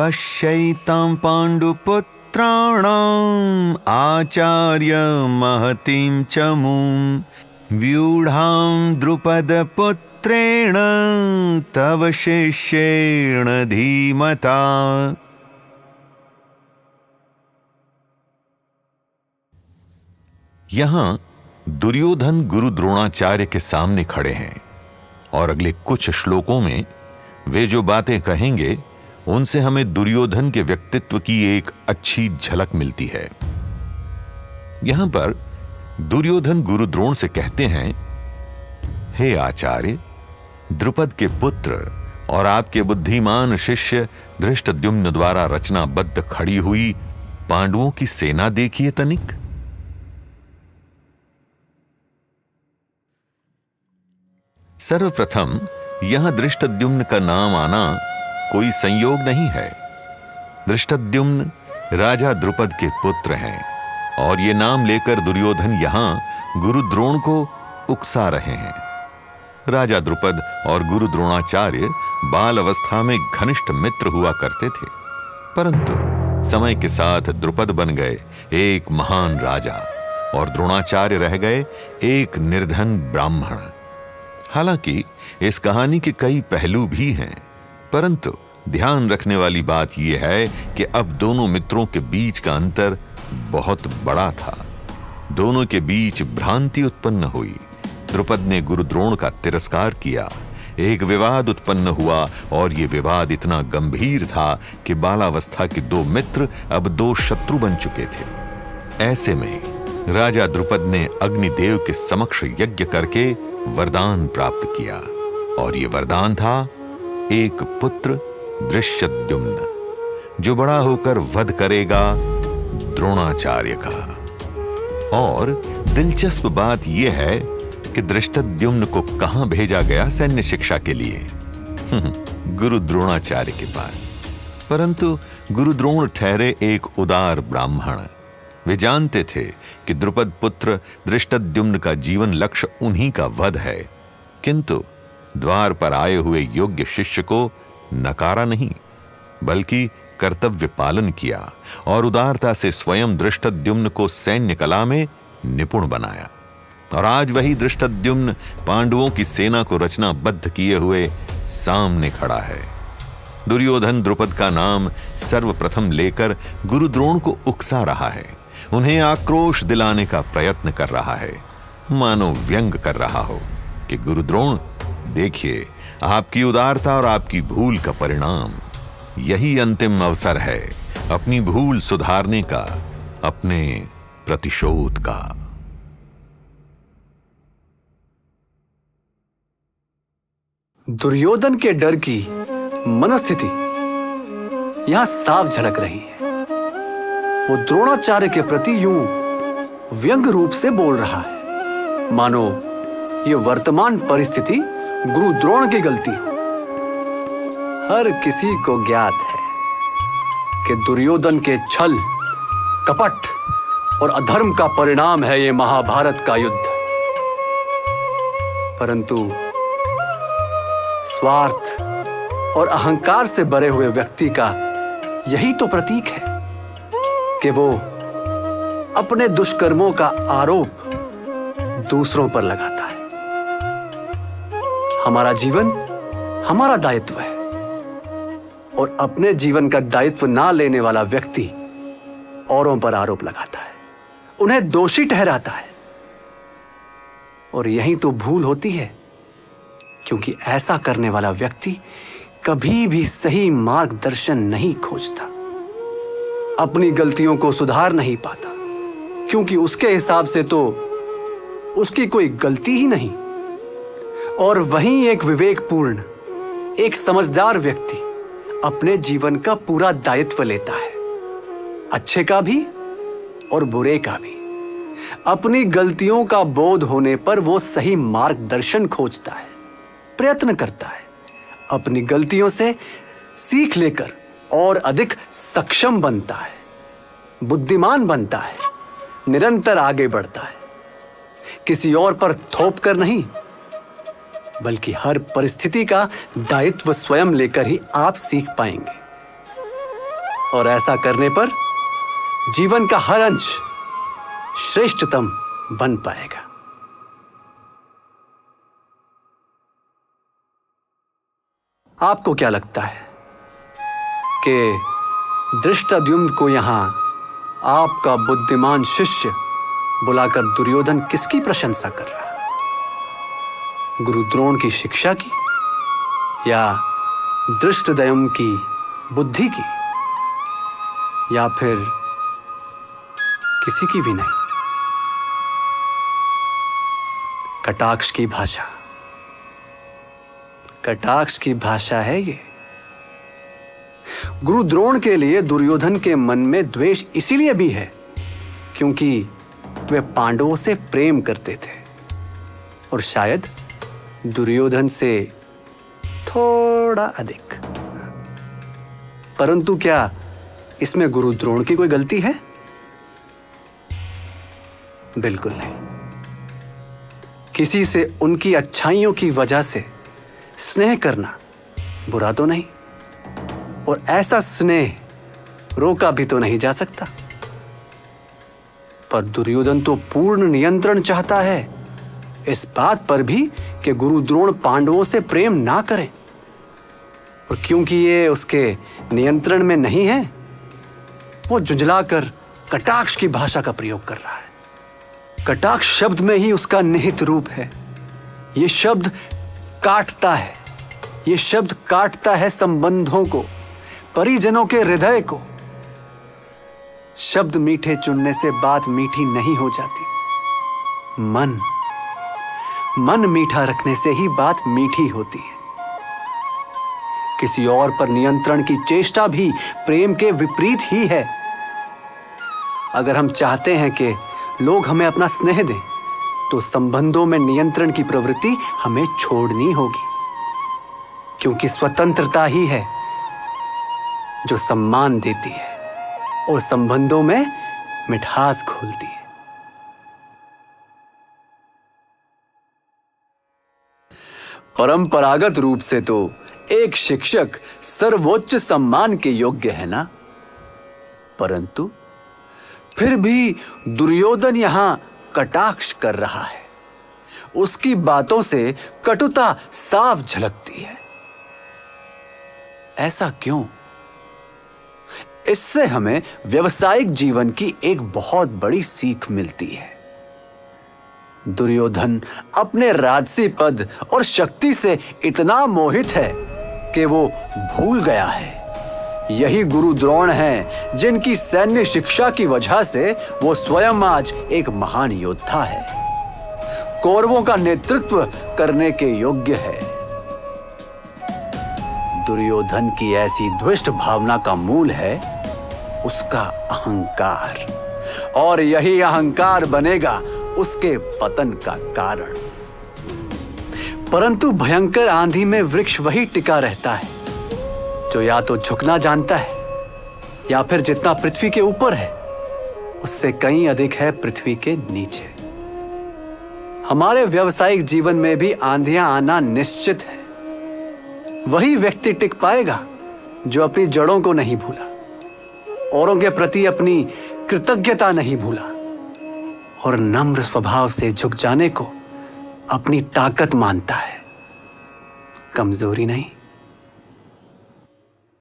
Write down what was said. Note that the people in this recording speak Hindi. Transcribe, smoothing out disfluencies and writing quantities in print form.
पश्यैतां पाण्डुपुत्राणाम् आचार्य महतीं चमूं व्यूढां द्रुपदपुत्रेण तव शिष्येण धीमता। यहां दुर्योधन गुरु द्रोणाचार्य के सामने खड़े हैं और अगले कुछ श्लोकों में वे जो बातें कहेंगे उनसे हमें दुर्योधन के व्यक्तित्व की एक अच्छी झलक मिलती है। यहां पर दुर्योधन गुरु द्रोण से कहते हैं, हे आचार्य, द्रुपद के पुत्र और आपके बुद्धिमान शिष्य धृष्टद्युम्न द्वारा रचनाबद्ध खड़ी हुई पांडवों की सेना देखिए तनिक। सर्वप्रथम यहां धृष्टद्युम्न का नाम आना कोई संयोग नहीं है। धृष्टद्युम्न राजा द्रुपद के पुत्र हैं और ये नाम लेकर दुर्योधन यहां गुरु द्रोण को उकसा रहे हैं। राजा द्रुपद और गुरु द्रोणाचार्य बाल अवस्था में घनिष्ठ मित्र हुआ करते थे, परंतु समय के साथ द्रुपद बन गए एक महान राजा और द्रोणाचार्य रह गए एक निर्धन ब्राह्मण। हालांकि इस कहानी के कई पहलू भी हैं, परंतु ध्यान रखने वाली बात यह है कि अब दोनों मित्रों के बीच का अंतर बहुत बड़ा था। दोनों के बीच भ्रांति उत्पन्न हुई। द्रुपद ने गुरु द्रोण का तिरस्कार किया, एक विवाद उत्पन्न हुआ और यह विवाद इतना गंभीर था कि बालावस्था के दो मित्र अब दो शत्रु बन चुके थे। ऐसे में राजा द्रुपद ने अग्निदेव के समक्ष यज्ञ करके वरदान प्राप्त किया और यह वरदान था एक पुत्र धृष्टद्युम्न, जो बड़ा होकर वध करेगा द्रोणाचार्य का। और दिलचस्प बात यह है कि धृष्टद्युम्न को कहां भेजा गया सैन्य शिक्षा के लिए? गुरु द्रोणाचार्य के पास। परंतु गुरु द्रोण ठहरे एक उदार ब्राह्मण। वे जानते थे कि द्रुपद पुत्र धृष्टद्युम्न का जीवन लक्ष्य उन्हीं का वध है, किंतु द्वार पर आए हुए योग्य शिष्य को नकारा नहीं, बल्कि कर्तव्य पालन किया और उदारता से स्वयं धृष्टद्युम्न को सैन्य कला में निपुण बनाया। और आज वही धृष्टद्युम्न पांडवों की सेना को रचनाबद्ध किए हुए सामने खड़ा है। दुर्योधन द्रुपद का नाम सर्वप्रथम लेकर गुरु द्रोण को उकसा रहा है, उन्हें आक्रोश दिलाने का प्रयत्न कर रहा है, मानो व्यंग कर रहा हो कि गुरु द्रोण, देखिए, आपकी उदारता और आपकी भूल का परिणाम, यही अंतिम अवसर है अपनी भूल सुधारने का, अपने प्रतिशोध का। दुर्योधन के डर की मनस्थिति यहां साफ झलक रही है। वो द्रोणाचार्य के प्रति यूं व्यंग रूप से बोल रहा है, मानो ये वर्तमान परिस्थिति गुरु द्रोण की गलती हो। हर किसी को ज्ञात है कि दुर्योधन के छल, कपट और अधर्म का परिणाम है ये महाभारत का युद्ध। परंतु स्वार्थ और अहंकार से भरे हुए व्यक्ति का यही तो प्रतीक है कि वो अपने दुष्कर्मों का आरोप दूसरों पर लगाता है। हमारा जीवन हमारा दायित्व है और अपने जीवन का दायित्व ना लेने वाला व्यक्ति औरों पर आरोप लगाता है, उन्हें दोषी ठहराता है। और यही तो भूल होती है, क्योंकि ऐसा करने वाला व्यक्ति कभी भी सही मार्गदर्शन नहीं खोजता, अपनी गलतियों को सुधार नहीं पाता, क्योंकि उसके हिसाब से तो उसकी कोई गलती ही नहीं। और वहीं एक विवेकपूर्ण, एक समझदार व्यक्ति अपने जीवन का पूरा दायित्व लेता है, अच्छे का भी और बुरे का भी। अपनी गलतियों का बोध होने पर वो सही मार्गदर्शन खोजता है, प्रयत्न करता है, अपनी गलतियों से सीख लेकर और अधिक सक्षम बनता है, बुद्धिमान बनता है, निरंतर आगे बढ़ता है, किसी और पर थोप कर नहीं, बल्कि हर परिस्थिति का दायित्व स्वयं लेकर ही आप सीख पाएंगे। और ऐसा करने पर जीवन का हर अंश श्रेष्ठतम बन पाएगा। आपको क्या लगता है कि धृष्टद्युम्न को यहां आपका बुद्धिमान शिष्य बुलाकर दुर्योधन किसकी प्रशंसा कर रहा है? गुरु द्रोण की शिक्षा की या धृष्टद्युम्न की बुद्धि की, या फिर किसी की भी नहीं? कटाक्ष की भाषा, कटाक्ष की भाषा है ये। गुरु द्रोण के लिए दुर्योधन के मन में द्वेष इसीलिए भी है क्योंकि वे पांडवों से प्रेम करते थे और शायद दुर्योधन से थोड़ा अधिक। परंतु क्या इसमें गुरु द्रोण की कोई गलती है? बिल्कुल नहीं। किसी से उनकी अच्छाइयों की वजह से स्नेह करना बुरा तो नहीं, और ऐसा स्नेह रोका भी तो नहीं जा सकता। पर दुर्योधन तो पूर्ण नियंत्रण चाहता है, इस बात पर भी कि गुरु द्रोण पांडवों से प्रेम ना करें। और क्योंकि ये उसके नियंत्रण में नहीं है, वो जुझलाकर कटाक्ष की भाषा का प्रयोग कर रहा है। कटाक्ष शब्द में ही उसका निहित रूप है। ये शब्द काटता है, ये शब्द काटता है संबंधों को, परिजनों के हृदय को। शब्द मीठे चुनने से बात मीठी नहीं हो जाती। मन मीठा रखने से ही बात मीठी होती है। किसी और पर नियंत्रण की चेष्टा भी प्रेम के विपरीत ही है। अगर हम चाहते हैं कि लोग हमें अपना स्नेह दें, तो संबंधों में नियंत्रण की प्रवृत्ति हमें छोड़नी होगी, क्योंकि स्वतंत्रता ही है जो सम्मान देती है और संबंधों में मिठास घोलती है। परंपरागत रूप से तो एक शिक्षक सर्वोच्च सम्मान के योग्य है ना, परंतु फिर भी दुर्योधन यहां कटाक्ष कर रहा है। उसकी बातों से कटुता साफ झलकती है। ऐसा क्यों? इससे हमें व्यवसायिक जीवन की एक बहुत बड़ी सीख मिलती है। दुर्योधन अपने राजसी पद और शक्ति से इतना मोहित है कि वो भूल गया है यही गुरु द्रोण हैं जिनकी सैन्य शिक्षा की वजह से वो स्वयं आज एक महान योद्धा है, कौरवों का नेतृत्व करने के योग्य है। दुर्योधन की ऐसी दुष्ट भावना का मूल है उसका अहंकार, और यही अहंकार बनेगा उसके पतन का कारण। परंतु भयंकर आंधी में वृक्ष वही टिका रहता है जो या तो झुकना जानता है या फिर जितना पृथ्वी के ऊपर है उससे कहीं अधिक है पृथ्वी के नीचे। हमारे व्यावसायिक जीवन में भी आंधियां आना निश्चित है। वही व्यक्ति टिक पाएगा जो अपनी जड़ों को नहीं भूला, औरों के प्रति अपनी कृतज्ञता नहीं भूला और नम्र स्वभाव से झुक जाने को अपनी ताकत मानता है, कमजोरी नहीं।